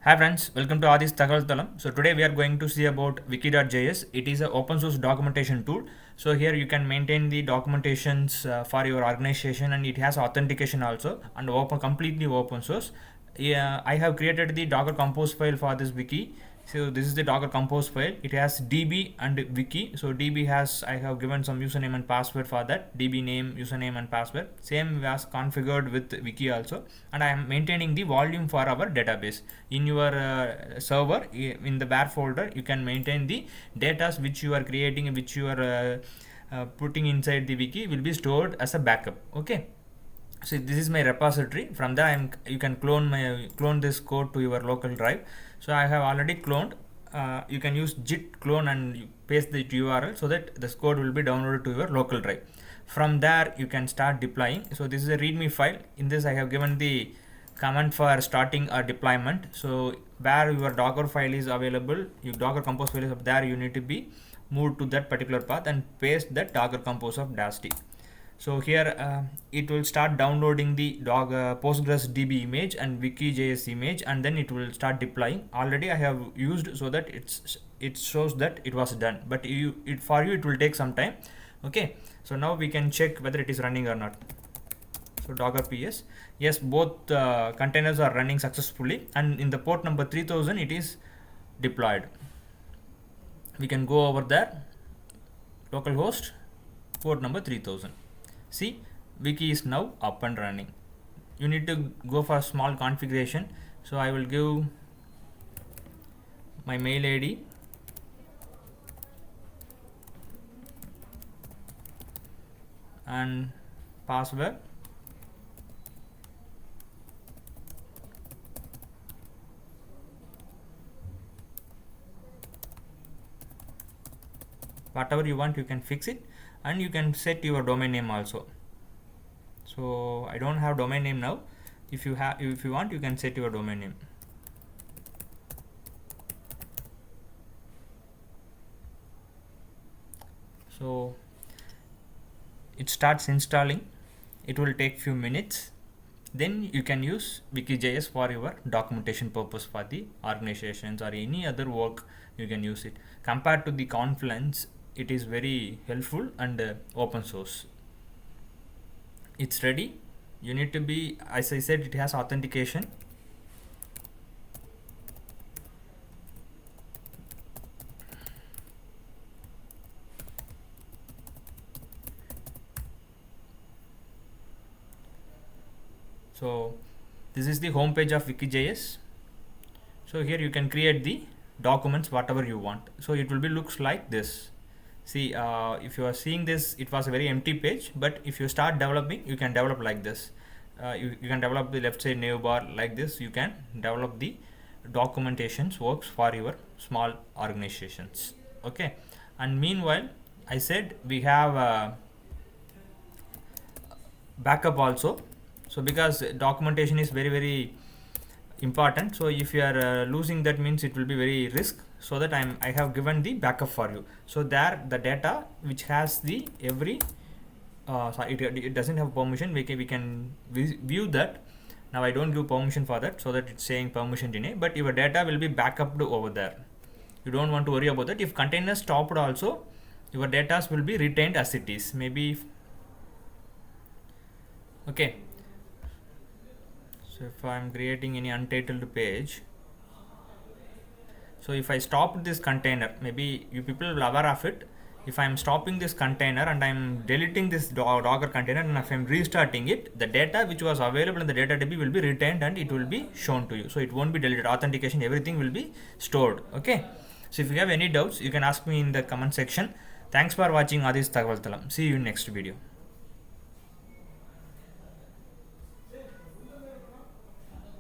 Hi friends, welcome to Adis Tagal Talam. So today we are going to see about wiki.js. It is an open source documentation tool. So here you can maintain the documentations for your organization, and it has authentication also and completely open source. Yeah, I have created the Docker Compose file for this wiki. So this is the Docker Compose file. It has DB and wiki. So DB has, I have given some username and password for that. DB name, username and password. Same was configured with wiki also. And I am maintaining the volume for our database. In your server, in the bar folder, you can maintain the data which you are creating, which you are putting inside the wiki will be stored as a backup. Okay. So this is my repository. From there you can clone this code to your local drive. So I have already cloned. You can use git clone and you paste the URL so that this code will be downloaded to your local drive. From there you can start deploying. So this is a readme file. In this I have given the command for starting a deployment. So where your Docker file is available, your Docker Compose file is up there, you need to be moved to that particular path and paste that Docker Compose of -d. So here it will start downloading the Postgres DB image and wiki.js image, and then it will start deploying. Already I have used so that it shows that it was done, but for you it will take some time. Okay, so now we can check whether it is running or not. So Docker PS, yes, both containers are running successfully, and in the port number 3000 it is deployed. We can go over there, localhost port number 3000. See, wiki is now up and running. You need to go for a small configuration. So I will give my mail ID and password. Whatever you want, you can fix it, and you can set your domain name also. So I don't have domain name now. If you want, you can set your domain name. So it starts installing. It will take few minutes. Then you can use wiki.js for your documentation purpose for the organizations or any other work. You can use it. Compared to the Confluence, it is very helpful and open source. It's ready. You need to be, as I said, it has authentication. So this is the home page of wiki.js. So here you can create the documents whatever you want. So it will be looks like this. See, if you are seeing this, it was a very empty page, but if you start developing, you can develop like this. You can develop the left side navbar like this. You can develop the documentations works for your small organizations. Okay, and meanwhile, I said we have backup also. So because documentation is very important, so if you are losing that, means it will be very risk. So that I have given the backup for you. So there the data which has the every sorry, it doesn't have permission. We can view that. Now I don't give permission for that, so that it's saying permission deny, but your data will be backed over there. You don't want to worry about that. If container stopped also, your data will be retained as it is. Maybe okay. So if I'm creating any untitled page, so if I stop this container, maybe you people will aware of it. If I'm stopping this container and I'm deleting this Docker container, and if I'm restarting it, the data which was available in the DB will be retained and it will be shown to you. So it won't be deleted. Authentication, everything will be stored. Okay. So if you have any doubts, you can ask me in the comment section. Thanks for watching Adis Tagal Talam. See you in next video.